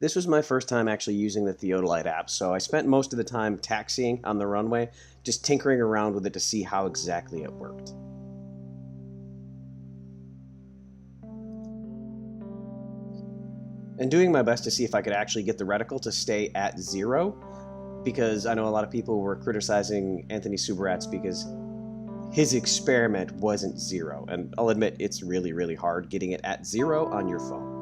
This was my first time actually using the Theodolite app, so I spent most of the time taxiing on the runway, just tinkering around with it to see how exactly it worked. And doing my best to see if I could actually get the reticle to stay at 0, because I know a lot of people were criticizing Anthony Subirats because his experiment wasn't 0, and I'll admit it's really, really hard getting it at 0 on your phone.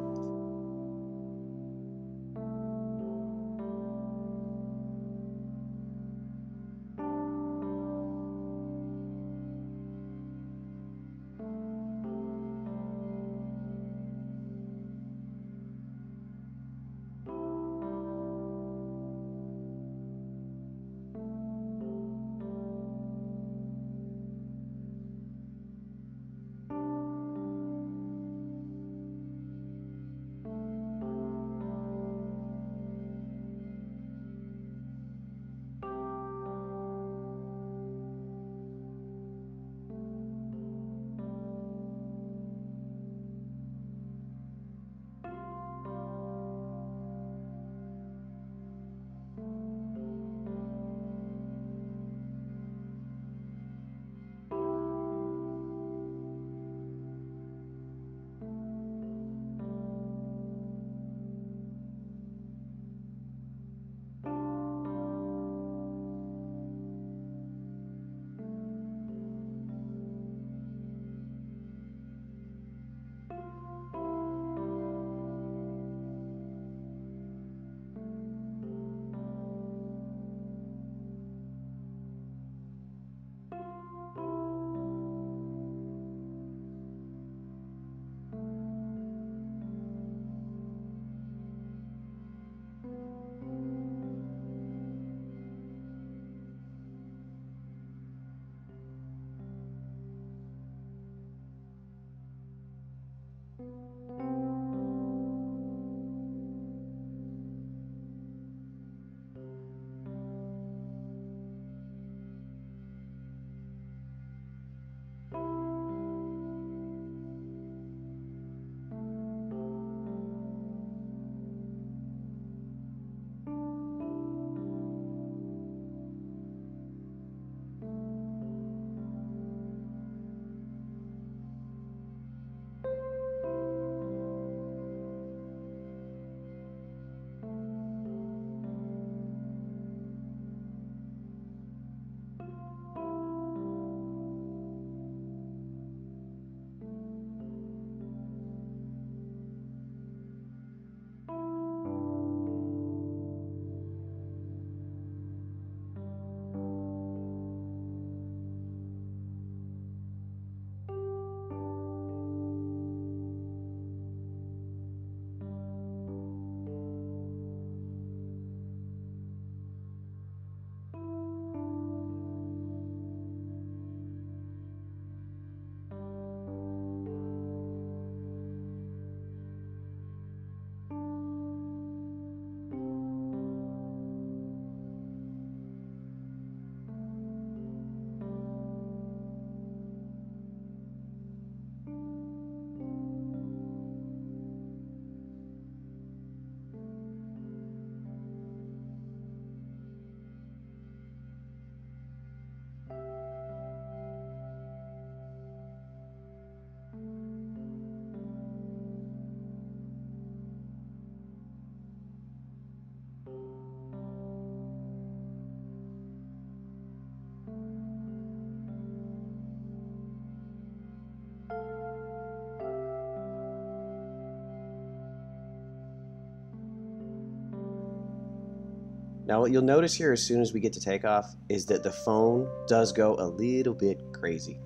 Now, what you'll notice here as soon as we get to takeoff is that the phone does go a little bit crazy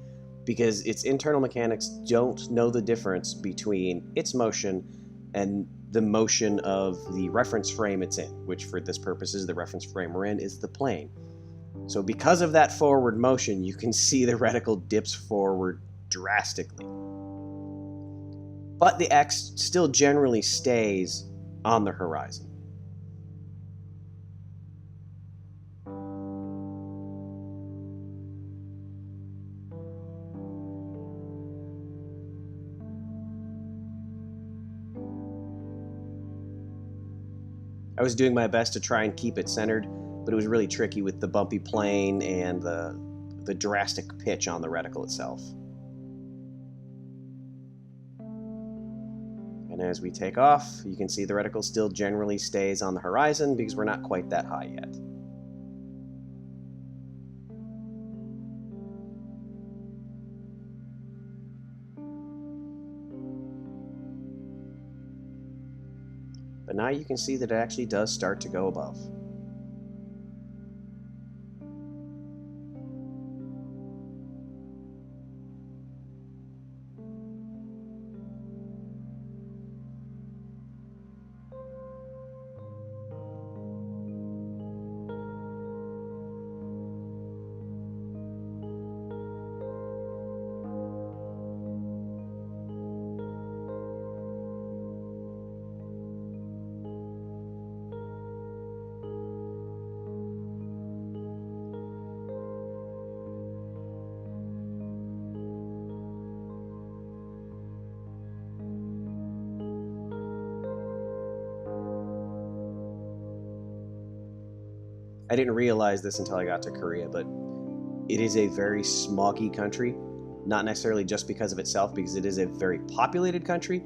because its internal mechanics don't know the difference between its motion and the motion of the reference frame it's in, which for this purpose is the reference frame we're in is the plane. So because of that forward motion, you can see the reticle dips forward drastically. But the X still generally stays on the horizon. I was doing my best to try and keep it centered, but it was really tricky with the bumpy plane and the drastic pitch on the reticle itself. And as we take off, you can see the reticle still generally stays on the horizon because we're not quite that high yet. But now you can see that it actually does start to go above. I didn't realize this until I got to Korea, but it is a very smoggy country, not necessarily just because of itself, because it is a very populated country,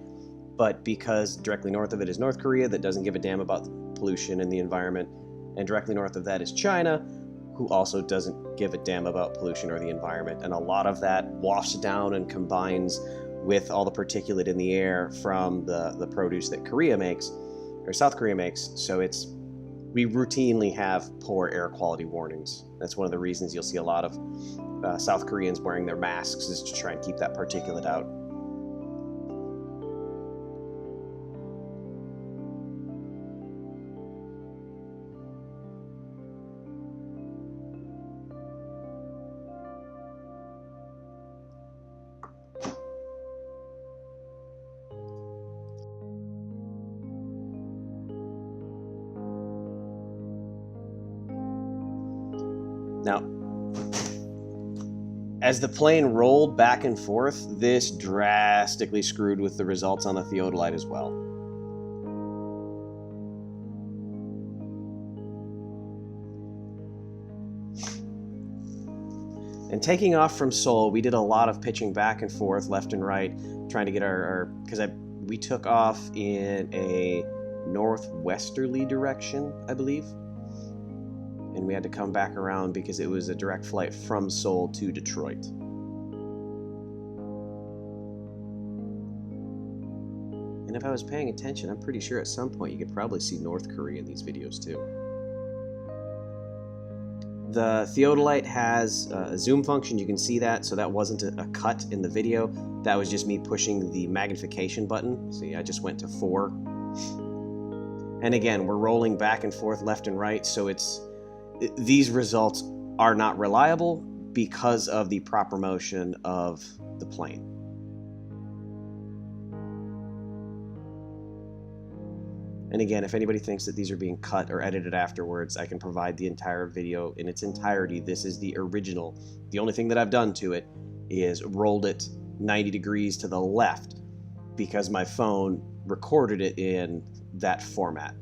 but because directly north of it is North Korea that doesn't give a damn about pollution and the environment, and directly north of that is China, who also doesn't give a damn about pollution or the environment, and a lot of that wafts down and combines with all the particulate in the air from the produce that Korea makes, or South Korea makes, so we routinely have poor air quality warnings. That's one of the reasons you'll see a lot of South Koreans wearing their masks, is to try and keep that particulate out. Now, as the plane rolled back and forth, this drastically screwed with the results on the Theodolite as well. And taking off from Seoul, we did a lot of pitching back and forth, left and right, trying to get because we took off in a northwesterly direction, I believe. And we had to come back around because it was a direct flight from Seoul to Detroit. And if I was paying attention, I'm pretty sure at some point you could probably see North Korea in these videos too. The Theodolite has a zoom function, you can see that, so that wasn't a cut in the video. That was just me pushing the magnification button. See, I just went to 4. And again, we're rolling back and forth, left and right, so these results are not reliable because of the proper motion of the plane. And again, if anybody thinks that these are being cut or edited afterwards, I can provide the entire video in its entirety. This is the original. The only thing that I've done to it is rolled it 90 degrees to the left because my phone recorded it in that format.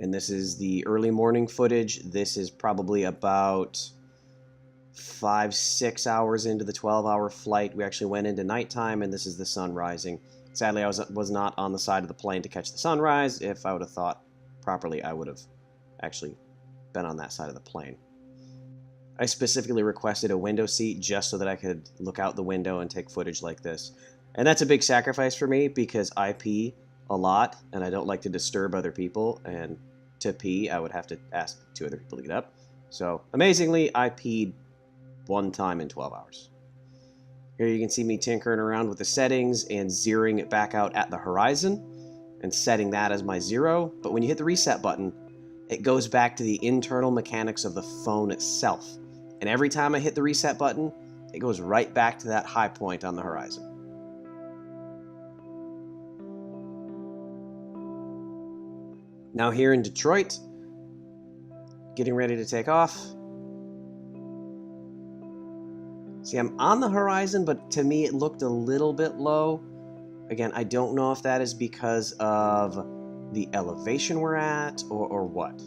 And this is the early morning footage. This is probably about 5-6 hours into the 12-hour flight. We actually went into nighttime, and this is the sun rising. Sadly, I was not on the side of the plane to catch the sunrise. If I would have thought properly, I would have actually been on that side of the plane. I specifically requested a window seat just so that I could look out the window and take footage like this. And that's a big sacrifice for me because I pee a lot and I don't like to disturb other people. And to pee, I would have to ask 2 other people to get up. So amazingly, I peed 1 time in 12 hours. Here you can see me tinkering around with the settings and zeroing it back out at the horizon and setting that as my 0. But when you hit the reset button, it goes back to the internal mechanics of the phone itself. And every time I hit the reset button, it goes right back to that high point on the horizon. Now here in Detroit, getting ready to take off. See, I'm on the horizon, but to me it looked a little bit low. Again, I don't know if that is because of the elevation we're at or what.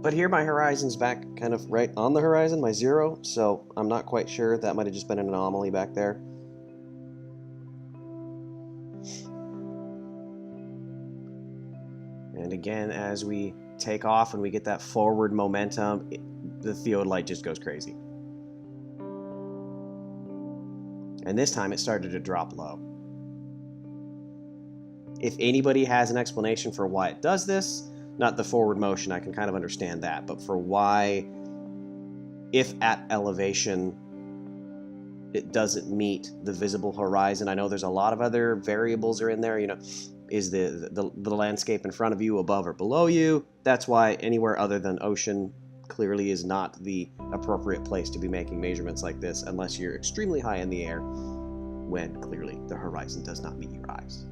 But here my horizon's back kind of right on the horizon, my 0, so I'm not quite sure. That might have just been an anomaly back there. And again, as we take off and we get that forward momentum, the Theodolite just goes crazy. And this time it started to drop low. If anybody has an explanation for why it does this, not the forward motion, I can kind of understand that, but for why, if at elevation, it doesn't meet the visible horizon. I know there's a lot of other variables are in there, is the landscape in front of you above or below you? That's why anywhere other than ocean clearly is not the appropriate place to be making measurements like this unless you're extremely high in the air, when clearly the horizon does not meet your eyes.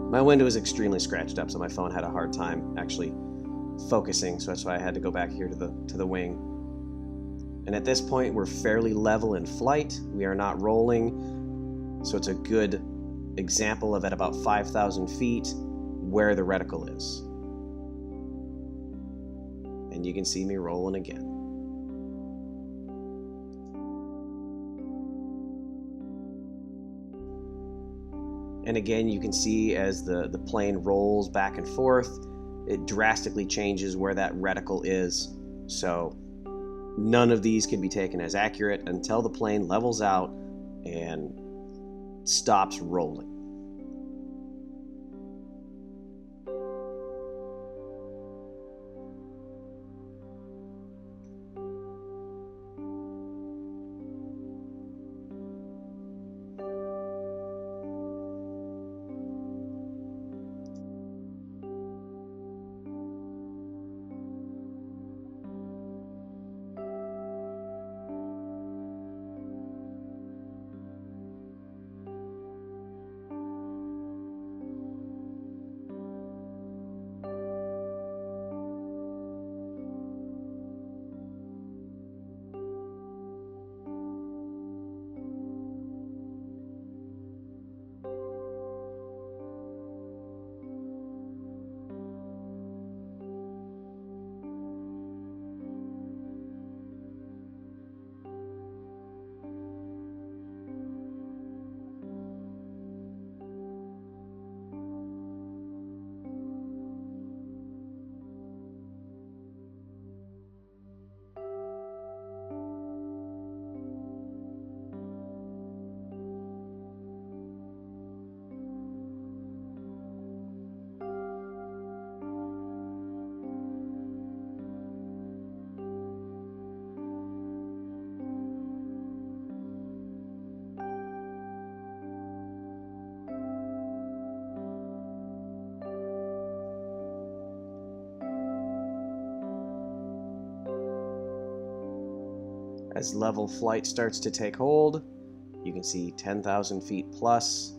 My window is extremely scratched up, so my phone had a hard time actually focusing, so that's why I had to go back here to the wing. And at this point, we're fairly level in flight. We are not rolling, so it's a good example of at about 5,000 feet where the reticle is. And you can see me rolling again. And again, you can see as the plane rolls back and forth, it drastically changes where that reticle is. So none of these can be taken as accurate until the plane levels out and stops rolling. As level flight starts to take hold, you can see 10,000 feet plus.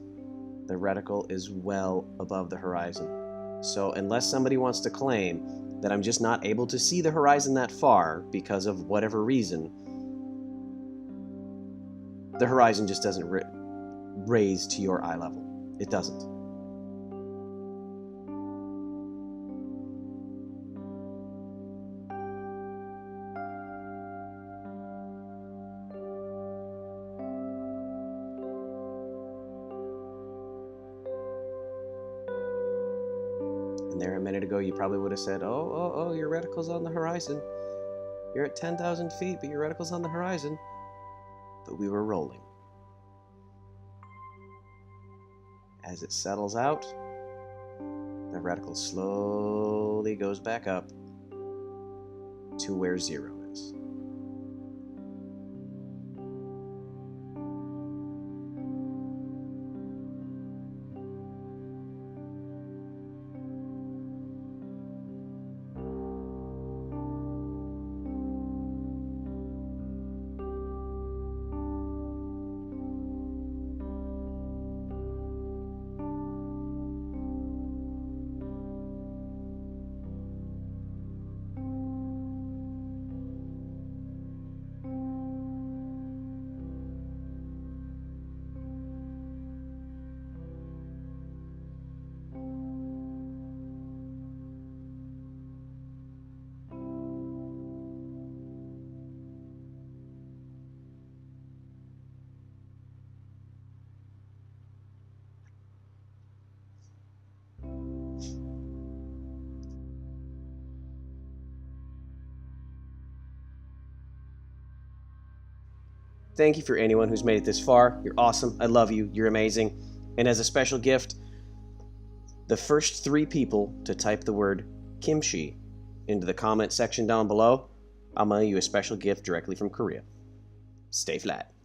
The reticle is well above the horizon. So unless somebody wants to claim that I'm just not able to see the horizon that far because of whatever reason, the horizon just doesn't raise to your eye level. It doesn't. And there a minute ago, you probably would have said, oh, your reticle's on the horizon. You're at 10,000 feet, but your reticle's on the horizon. But we were rolling. As it settles out, the reticle slowly goes back up to where 0 is. Thank you for anyone who's made it this far. You're awesome. I love you. You're amazing. And as a special gift, the first 3 people to type the word kimchi into the comment section down below, I'll mail you a special gift directly from Korea. Stay flat.